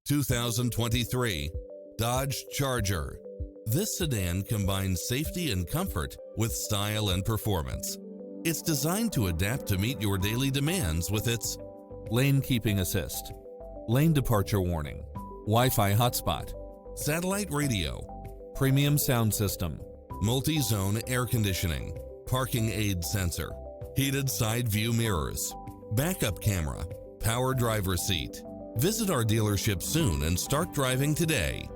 2023 Dodge Charger. This sedan combines safety and comfort with style and performance. It's designed to adapt to meet your daily demands with its lane keeping assist, lane departure warning, Wi-Fi hotspot, satellite radio, premium sound system, multi-zone air conditioning, parking aid sensor, heated side view mirrors, backup camera, power driver seat. Visit our dealership soon and start driving today.